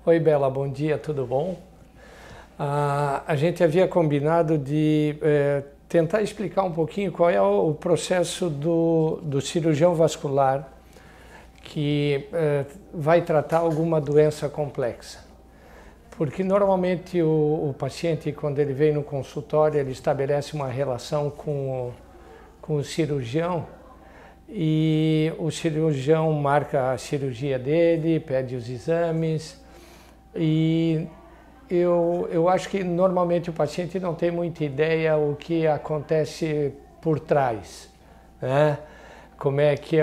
Oi, Bela, bom dia, tudo bom? A gente havia combinado de tentar explicar um pouquinho qual é o processo do cirurgião vascular que vai tratar alguma doença complexa. Porque normalmente o paciente, quando ele vem no consultório, ele estabelece uma relação com o cirurgião e o cirurgião marca a cirurgia dele, pede os exames. E eu acho que normalmente o paciente não tem muita ideia o que acontece por trás, né? Como é que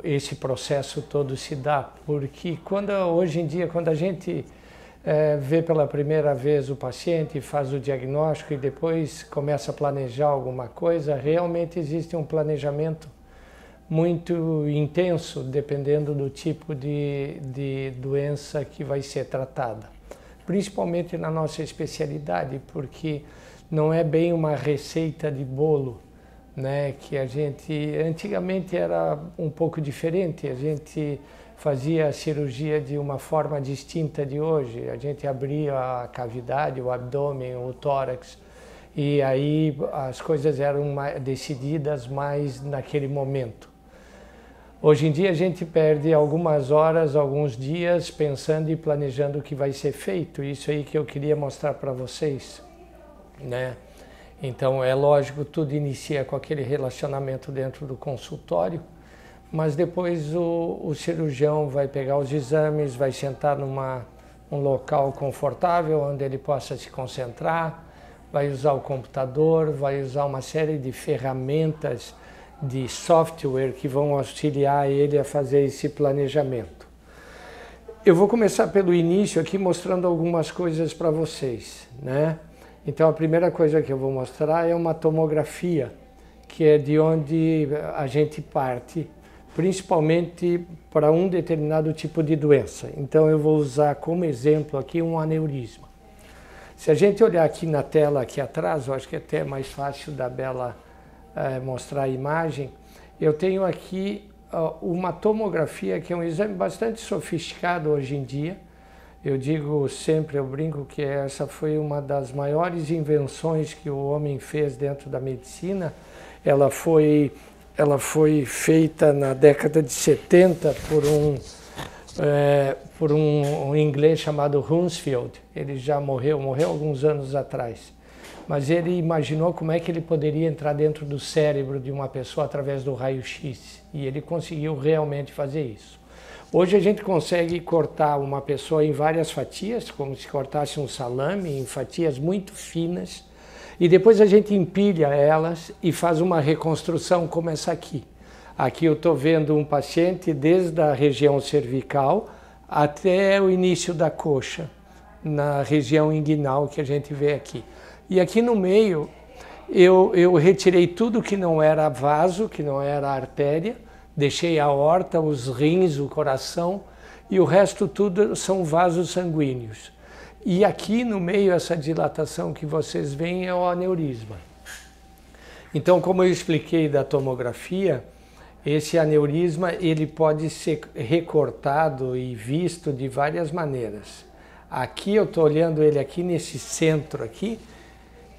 esse processo todo se dá, porque hoje em dia, quando a gente vê pela primeira vez o paciente, faz o diagnóstico e depois começa a planejar alguma coisa, realmente existe um planejamento muito intenso, dependendo do tipo de doença que vai ser tratada. Principalmente na nossa especialidade, porque não é bem uma receita de bolo, né? Que antigamente era um pouco diferente, a gente fazia a cirurgia de uma forma distinta de hoje, a gente abria a cavidade, o abdômen, o tórax, e aí as coisas eram decididas mais naquele momento. Hoje em dia a gente perde algumas horas, alguns dias pensando e planejando o que vai ser feito. Isso aí que eu queria mostrar para vocês, né? Então é lógico, tudo inicia com aquele relacionamento dentro do consultório, mas depois o cirurgião vai pegar os exames, vai sentar um local confortável onde ele possa se concentrar, vai usar o computador, vai usar uma série de ferramentas de software que vão auxiliar ele a fazer esse planejamento. Eu vou começar pelo início aqui mostrando algumas coisas para vocês, né? Então a primeira coisa que eu vou mostrar é uma tomografia, que é de onde a gente parte, principalmente para um determinado tipo de doença. Então eu vou usar como exemplo aqui um aneurisma. Se a gente olhar aqui na tela aqui atrás, eu acho que é até mais fácil da Bela mostrar a imagem, eu tenho aqui uma tomografia que é um exame bastante sofisticado hoje em dia. Eu digo sempre, eu brinco que essa foi uma das maiores invenções que o homem fez dentro da medicina. Ela foi feita na década de 70 por um inglês chamado Hounsfield. Ele já morreu alguns anos atrás. Mas ele imaginou como é que ele poderia entrar dentro do cérebro de uma pessoa através do raio-x, e ele conseguiu realmente fazer isso. Hoje a gente consegue cortar uma pessoa em várias fatias, como se cortasse um salame, em fatias muito finas, e depois a gente empilha elas e faz uma reconstrução como essa aqui. Aqui eu estou vendo um paciente desde a região cervical até o início da coxa, na região inguinal que a gente vê aqui. E aqui no meio eu retirei tudo que não era vaso, que não era artéria, deixei a aorta, os rins, o coração, e o resto tudo são vasos sanguíneos. E aqui no meio, essa dilatação que vocês veem é o aneurisma. Então, como eu expliquei da tomografia, esse aneurisma ele pode ser recortado e visto de várias maneiras. Aqui eu estou olhando ele aqui nesse centro aqui.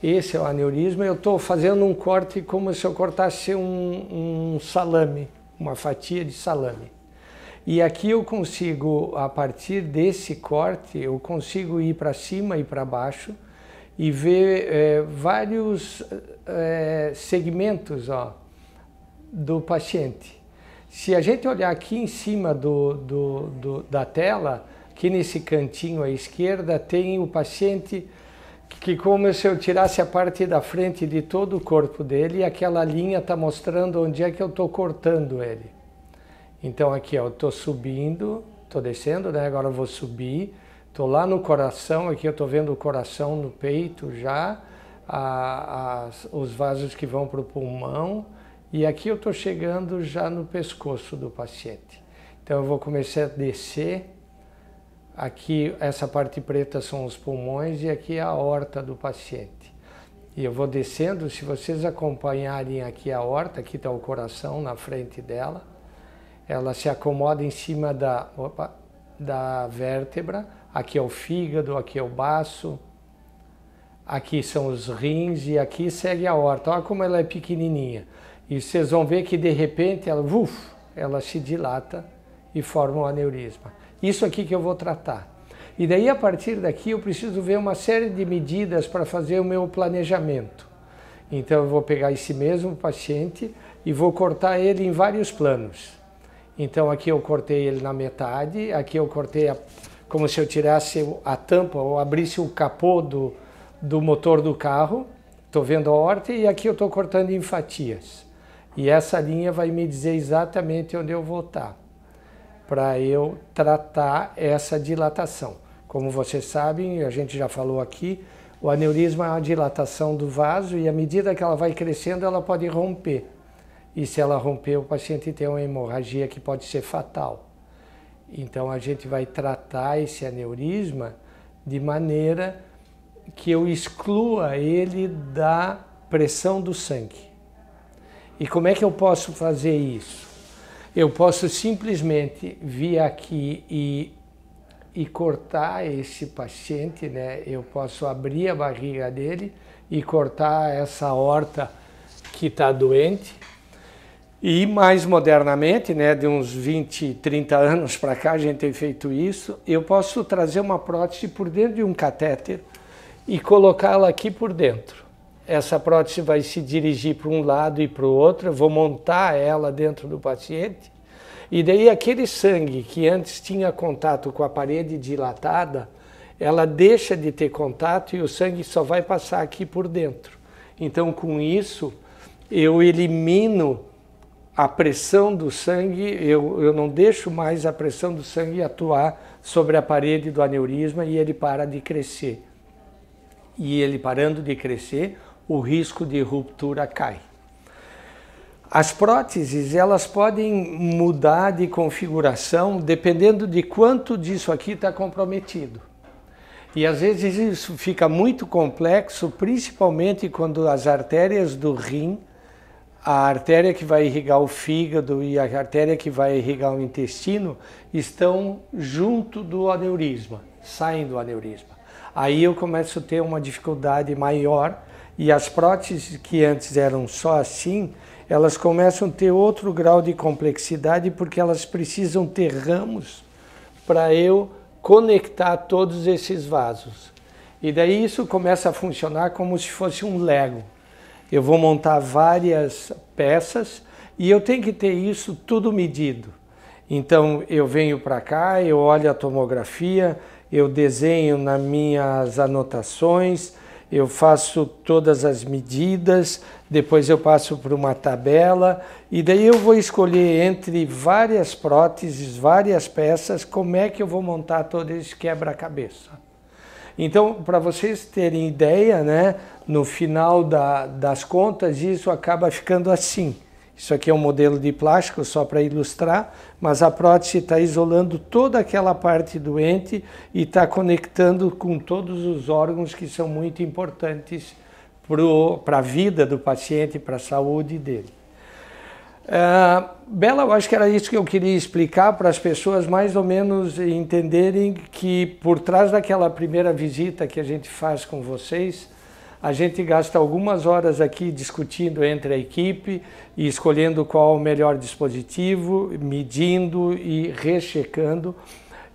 Esse é o aneurisma, eu estou fazendo um corte como se eu cortasse um salame, uma fatia de salame. E aqui eu consigo, a partir desse corte, eu consigo ir para cima e para baixo e ver vários segmentos do paciente. Se a gente olhar aqui em cima da tela, aqui nesse cantinho à esquerda, tem o paciente que como se eu tirasse a parte da frente de todo o corpo dele e aquela linha está mostrando onde é que eu estou cortando ele. Então aqui eu estou subindo, estou descendo, né? Agora eu vou subir, estou lá no coração, aqui eu estou vendo o coração no peito já, os vasos que vão para o pulmão, e aqui eu estou chegando já no pescoço do paciente. Então eu vou começar a descer. Aqui, essa parte preta são os pulmões e aqui é a aorta do paciente. E eu vou descendo, se vocês acompanharem aqui a aorta, aqui está o coração na frente dela, ela se acomoda em cima da vértebra, aqui é o fígado, aqui é o baço, aqui são os rins e aqui segue a aorta. Olha como ela é pequenininha. E vocês vão ver que de repente ela se dilata e forma um aneurisma. Isso aqui que eu vou tratar. E daí a partir daqui eu preciso ver uma série de medidas para fazer o meu planejamento. Então eu vou pegar esse mesmo paciente e vou cortar ele em vários planos. Então aqui eu cortei ele na metade, aqui eu cortei como se eu tirasse a tampa ou abrisse o capô do motor do carro. Estou vendo a aorta e aqui eu estou cortando em fatias. E essa linha vai me dizer exatamente onde eu vou estar, para eu tratar essa dilatação. Como vocês sabem, a gente já falou aqui, o aneurisma é uma dilatação do vaso e à medida que ela vai crescendo, ela pode romper. E se ela romper, o paciente tem uma hemorragia que pode ser fatal. Então a gente vai tratar esse aneurisma de maneira que eu exclua ele da pressão do sangue. E como é que eu posso fazer isso? Eu posso simplesmente vir aqui e cortar esse paciente, né? Eu posso abrir a barriga dele e cortar essa aorta que está doente. E mais modernamente, né, de uns 20, 30 anos para cá, a gente tem feito isso, eu posso trazer uma prótese por dentro de um catéter e colocá-la aqui por dentro. Essa prótese vai se dirigir para um lado e para o outro, eu vou montar ela dentro do paciente, e daí aquele sangue que antes tinha contato com a parede dilatada, ela deixa de ter contato e o sangue só vai passar aqui por dentro. Então, com isso, eu elimino a pressão do sangue, eu não deixo mais a pressão do sangue atuar sobre a parede do aneurisma e ele para de crescer. E ele parando de crescer, o risco de ruptura cai. As próteses, elas podem mudar de configuração dependendo de quanto disso aqui está comprometido. E às vezes isso fica muito complexo, principalmente quando as artérias do rim, a artéria que vai irrigar o fígado e a artéria que vai irrigar o intestino estão junto do aneurisma, saem do aneurisma. Aí eu começo a ter uma dificuldade maior e as próteses que antes eram só assim, elas começam a ter outro grau de complexidade porque elas precisam ter ramos para eu conectar todos esses vasos. E daí isso começa a funcionar como se fosse um Lego. Eu vou montar várias peças e eu tenho que ter isso tudo medido. Então eu venho para cá, eu olho a tomografia, eu desenho nas minhas anotações, eu faço todas as medidas, depois eu passo por uma tabela e daí eu vou escolher entre várias próteses, várias peças, como é que eu vou montar todo esse quebra-cabeça. Então, para vocês terem ideia, né, no final das contas, isso acaba ficando assim. Isso aqui é um modelo de plástico, só para ilustrar, mas a prótese está isolando toda aquela parte doente e está conectando com todos os órgãos que são muito importantes para a vida do paciente, para a saúde dele. Bela, eu acho que era isso que eu queria explicar para as pessoas mais ou menos entenderem que por trás daquela primeira visita que a gente faz com vocês, a gente gasta algumas horas aqui discutindo entre a equipe e escolhendo qual o melhor dispositivo, medindo e rechecando.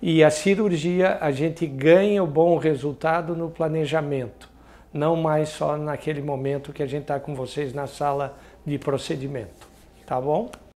E a cirurgia, a gente ganha o bom resultado no planejamento, não mais só naquele momento que a gente está com vocês na sala de procedimento. Tá bom?